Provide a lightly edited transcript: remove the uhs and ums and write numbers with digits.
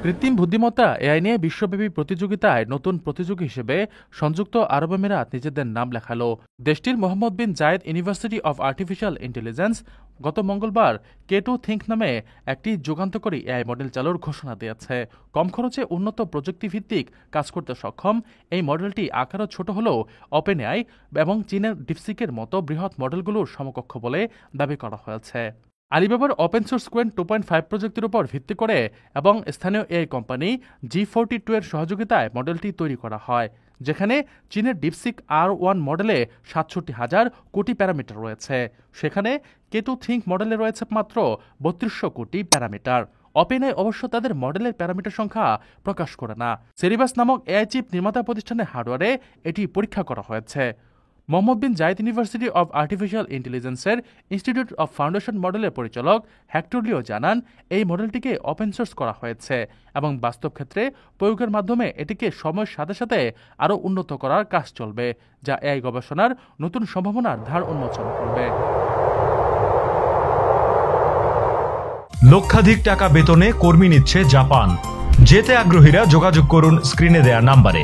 কৃত্রিম বুদ্ধিমত্তা এআই নিয়ে বিশ্বব্যাপী প্রতিযোগিতায় নতুন প্রতিযোগী হিসেবে সংযুক্ত আরব আমিরাত নিজেদের নাম লেখালো। দেশটির মোহাম্মদ বিন জায়েদ ইউনিভার্সিটি অব আর্টিফিশিয়াল ইন্টেলিজেন্স গত মঙ্গলবার K2 Think নামে একটি যুগান্তকারী এআই মডেল চালুর ঘোষণা দিয়েছে। কম খরচে উন্নত প্রযুক্তিভিত্তিক কাজ করতে সক্ষম এই মডেলটি আকারও ছোট হলেও ওপেন এআই এবং চীনের ডিপসিকের মতো বৃহৎ মডেলগুলোর সমকক্ষ বলে দাবি করা হয়েছে। আলিবাবার ওপেন সোর্স কুয়েন 2.5 প্রযুক্তির উপর ভিত্তি করে এবং স্থানীয় এআই কোম্পানি G42 এর সহযোগিতায় মডেলটি তৈরি করা হয়, যেখানে চীনের ডিপসিক R1 মডেলে ৬৭,০০০ কোটি প্যারামিটার রয়েছে। সেখানে K2 Think মডেলে রয়েছে মাত্র ৩২০০ কোটি প্যারামিটার। ওপেনএআই অবশ্য তাদের মডেলের প্যারামিটার সংখ্যা প্রকাশ করে না। সেরিবাস নামক এআই চিপ নির্মাতা প্রতিষ্ঠানের হার্ডওয়্যারে এটি পরীক্ষা করা হয়েছে। মোহাম্মদ বিন জায়েদ ইউনিভার্সিটি অব আর্টিফিশিয়াল ইন্টেলিজেন্সের ইনস্টিটিউট অব ফাউন্ডেশন মডেলের পরিচালক হেক্টর লিও জানান, এই মডেলটিকে ওপেন সোর্স করা হয়েছে এবং বাস্তব ক্ষেত্রে প্রয়োগের মাধ্যমে এটিকে সময়ের সাথে সাথে আরও উন্নত করার কাজ চলবে, যা এআই গবেষণার নতুন সম্ভাবনার ধার উন্মোচন করবে। লক্ষাধিক টাকা বেতনে কর্মী নিচ্ছে জাপান। যেতে আগ্রহীরা যোগাযোগ করুন স্ক্রিনে দেয়া নাম্বারে।